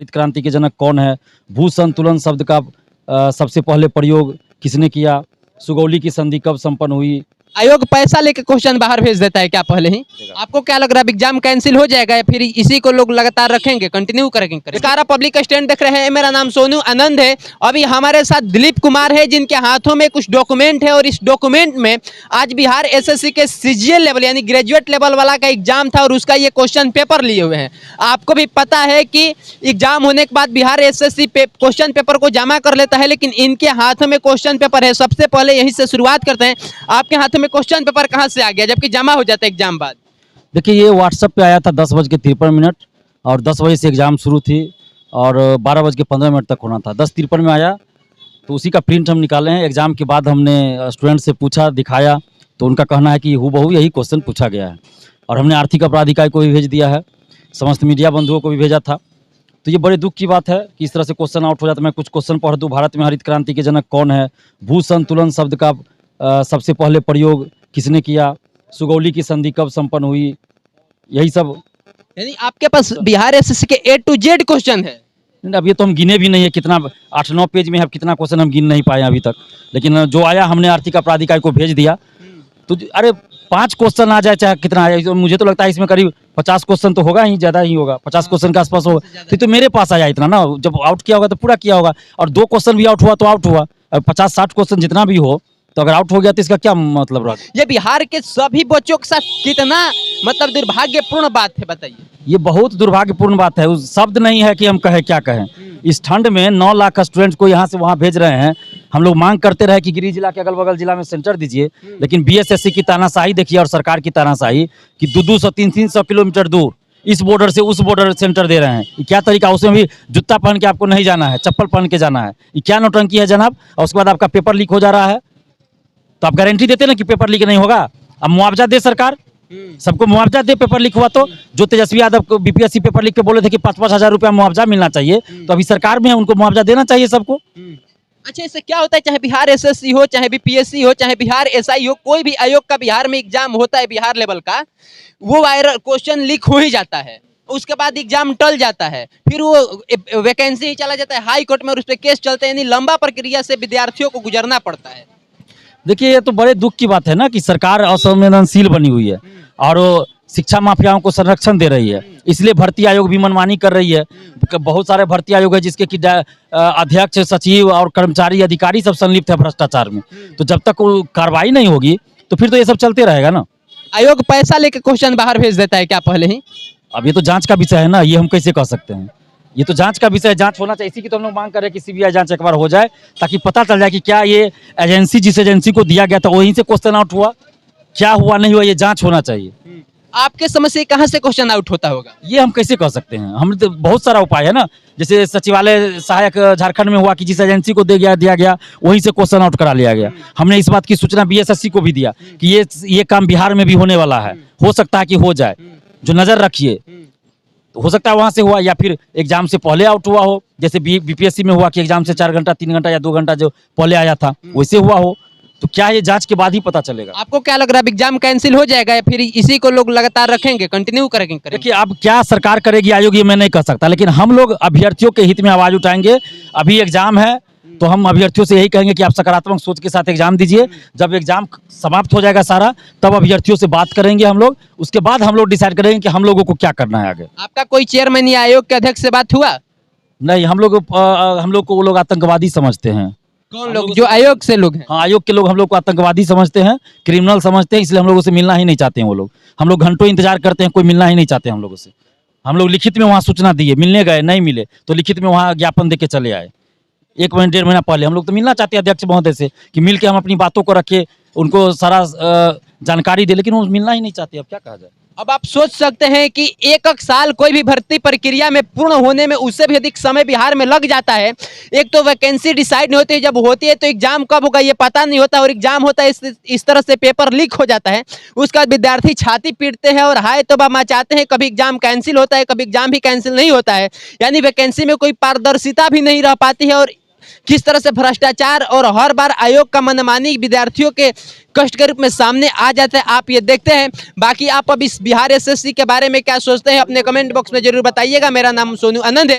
हरित क्रांति के जनक कौन है? भू संतुलन शब्द का सबसे पहले प्रयोग किसने किया? सुगौली की संधि कब संपन्न हुई? आयोग पैसा लेके क्वेश्चन बाहर भेज देता है क्या पहले ही? आपको क्या लग रहा है एग्जाम कैंसिल हो जाएगा या फिर इसी को लोग लगातार रखेंगे, कंटिन्यू करेंगे? नमस्कार, पब्लिक स्टैंड देख रहे हैं। मेरा नाम सोनू आनंद है। अभी हमारे साथ दिलीप कुमार है जिनके हाथों में कुछ डॉक्यूमेंट है और इस डॉक्यूमेंट में आज बिहार एसएससी के सीजीएल लेवल यानी ग्रेजुएट लेवल वाला का एग्जाम था और उसका ये क्वेश्चन पेपर लिए हुए हैं। आपको भी पता है कि एग्जाम होने के बाद बिहार एसएससी क्वेश्चन पेपर को जमा कर लेता है, लेकिन इनके हाथों में क्वेश्चन पेपर है। सबसे पहले यहीं से शुरुआत करते हैं। आपके हाथों में क्वेश्चन पेपर कहां से आ गया जबकि जमा हो जाता है एग्जाम बाद? देखिए, ये व्हाट्सएप पे आया था 10:53 और 10 बजे से एग्ज़ाम शुरू थी और 12:15 तक होना था। 10:53 में आया तो उसी का प्रिंट हम निकाले हैं। एग्ज़ाम के बाद हमने स्टूडेंट से पूछा, दिखाया, तो उनका कहना है कि हूबहू यही क्वेश्चन पूछा गया है और हमने आर्थिक अपराध इकाई को भी भेज दिया है, समस्त मीडिया बंधुओं को भी भेजा था। तो ये बड़े दुख की बात है कि इस तरह से क्वेश्चन आउट हो जाता है। मैं कुछ क्वेश्चन पढ़ दूँ। भारत में हरित क्रांति के जनक कौन है? भू संतुलन शब्द का सबसे पहले प्रयोग किसने किया? सुगौली की संधि कब संपन्न हुई? यही सब। यानी आपके पास बिहार एसएससी के A to Z क्वेश्चन है। अब ये तो हम गिने भी नहीं है, कितना 8-9 पेज में है, कितना क्वेश्चन हम गिन नहीं पाए अभी तक। लेकिन जो आया हमने आर्थिक अपराध इकाई को भेज दिया। तो अरे 5 क्वेश्चन आ जाए चाहे कितना आया, तो मुझे तो लगता है इसमें करीब 50 क्वेश्चन तो होगा ही, ज़्यादा ही होगा, 50 क्वेश्चन के आसपास होगा। फिर तो मेरे पास आया इतना ना, जब आउट किया होगा तो पूरा किया होगा और 2 क्वेश्चन भी आउट हुआ तो आउट हुआ। 50-60 क्वेश्चन जितना भी हो तो अगर आउट हो गया तो इसका क्या मतलब रहा? ये बिहार के सभी बच्चों के साथ कितना मतलब दुर्भाग्यपूर्ण बात है, बताइए। ये बहुत दुर्भाग्यपूर्ण बात है। उस शब्द नहीं है कि हम कहें क्या कहें। इस ठंड में 9 लाख स्टूडेंट को यहाँ से वहाँ भेज रहे हैं। हम लोग मांग करते रहे कि गिरिडीह जिला के अगल बगल जिला में सेंटर दीजिए, लेकिन बीएसएससी की तानाशाही देखिए और सरकार की तानाशाही कि 200 300 किलोमीटर दूर इस बॉर्डर से उस बॉर्डर सेंटर दे रहे हैं। ये क्या तरीका? उसमें भी जूता पहन के आपको नहीं जाना है, चप्पल पहन के जाना है। ये क्या नौटंकी है जनाब? और उसके बाद आपका पेपर लीक हो जा रहा है, तो आप गारंटी देते ना कि पेपर लीक नहीं होगा? अब मुआवजा दे सरकार, सबको मुआवजा दे। पेपर लीक हुआ तो जो तेजस्वी यादव को बीपीएससी पेपर लीक के बोले थे कि 5-5 हज़ार रुपया मुआवजा मिलना चाहिए, तो अभी सरकार में है, उनको मुआवजा देना चाहिए सबको। अच्छा, इससे क्या होता है? चाहे बिहार एसएससी हो, चाहे बीपीएससी हो, चाहे बिहार एसआई हो, कोई भी आयोग का बिहार में एग्जाम होता है बिहार लेवल का, वो वायरल क्वेश्चन लीक हो ही जाता है। उसके बाद एग्जाम टल जाता है, फिर वो वैकेंसी ही चला जाता है हाई कोर्ट में और उस पर केस चलते हैं। यानी लंबा प्रक्रिया से विद्यार्थियों को गुजरना पड़ता है। देखिए, ये तो बड़े दुख की बात है ना कि सरकार असंवेदनशील बनी हुई है और शिक्षा माफियाओं को संरक्षण दे रही है। इसलिए भर्ती आयोग भी मनमानी कर रही है। बहुत सारे भर्ती आयोग है जिसके कि अध्यक्ष, सचिव और कर्मचारी, अधिकारी सब संलिप्त है भ्रष्टाचार में। तो जब तक वो कार्रवाई नहीं होगी तो फिर तो ये सब चलते रहेगा ना। आयोग पैसा लेके क्वेश्चन बाहर भेज देता है क्या पहले ही? अब ये तो जांच का विषय है ना, ये हम कैसे कह सकते हैं? ये तो जांच का विषय है, जांच होना चाहिए। इसी की तो हम लोग मांग कर रहे हैं कि सीबीआई जांच एक बार हो जाए ताकि पता चल जाए कि क्या ये एजेंसी, जिस एजेंसी को दिया गया था वहीं से क्वेश्चन आउट हुआ, क्या हुआ नहीं हुआ, ये जांच होना चाहिए। आपके समझ से कहाँ से क्वेश्चन आउट होता होगा? ये हम कैसे कह सकते हैं? हम तो बहुत सारा उपाय है ना, जैसे सचिवालय सहायक झारखंड में हुआ कि जिस एजेंसी को दिया गया वहीं से क्वेश्चन आउट करा लिया गया। हमने इस बात की सूचना बीएसएससी को भी दिया कि ये काम बिहार में भी होने वाला है, हो सकता है कि हो जाए, जो नजर रखिए। तो हो सकता है वहां से हुआ या फिर एग्जाम से पहले आउट हुआ हो, जैसे बीपीएससी में हुआ कि एग्जाम से 4 घंटा 3 घंटा या 2 घंटा जो पहले आया था वैसे हुआ हो। तो क्या ये जांच के बाद ही पता चलेगा? आपको क्या लग रहा है एग्जाम कैंसिल हो जाएगा या फिर इसी को लोग लगातार रखेंगे, कंटिन्यू करेंगे? देखिए, अब क्या सरकार करेगी आयोग, ये मैं नहीं कह सकता, लेकिन हम लोग अभ्यर्थियों के हित में आवाज उठाएंगे। अभी एग्जाम है तो हम अभ्यर्थियों से यही कहेंगे कि आप सकारात्मक सोच के साथ एग्जाम दीजिए। जब एग्जाम समाप्त हो जाएगा सारा, तब अभ्यर्थियों से बात करेंगे हम लोग। उसके बाद हम लोग डिसाइड करेंगे कि हम लोगों को क्या करना है आगे। आपका कोई चेयरमैन या आयोग के अध्यक्ष से बात हुआ? नहीं, हम लोग को वो लोग आतंकवादी समझते हैं। कौन लोग? जो आयोग से लोग हैं? हाँ, आयोग के लोग हम लोग को आतंकवादी समझते हैं, क्रिमिनल समझते हैं, इसलिए हम लोगों से मिलना ही नहीं चाहते हैं वो लोग। हम लोग घंटों इंतजार करते हैं, कोई मिलना ही नहीं चाहते हम लोगों से। हम लोग लिखित में वहाँ सूचना दिए, मिलने गए, नहीं मिले तो लिखित में वहाँ ज्ञापन दे के चले आए। 1 महीना 1.5 महीना पहले हम लोग तो मिलना चाहते हैं अध्यक्ष महोदय से कि मिल के हम अपनी बातों को रखे, उनको सारा जानकारी दे, लेकिन वो मिलना ही नहीं चाहते। अब क्या कहा जाए? अब आप सोच सकते हैं कि 1 साल कोई भी भर्ती प्रक्रिया में पूर्ण होने में उससे भी अधिक समय बिहार में लग जाता है। एक तो वैकेंसी डिसाइड नहीं होती है, जब होती है तो एग्जाम कब होगा ये पता नहीं होता, और एग्जाम होता है इस तरह से पेपर लीक हो जाता है। उसके बाद विद्यार्थी छाती पीटते हैं और हाय तौबा मचाते हैं। कभी एग्जाम कैंसिल होता है, कभी एग्जाम भी कैंसिल नहीं होता है। यानी वैकेंसी में कोई पारदर्शिता भी नहीं रह पाती है और किस तरह से भ्रष्टाचार और हर बार आयोग का मनमानी विद्यार्थियों के कष्ट के रूप में सामने आ जाता है, आप ये देखते हैं। बाकी आप अब इस बिहार एसएससी के बारे में क्या सोचते हैं अपने कमेंट बॉक्स में जरूर बताइएगा। मेरा नाम सोनू आनंद है।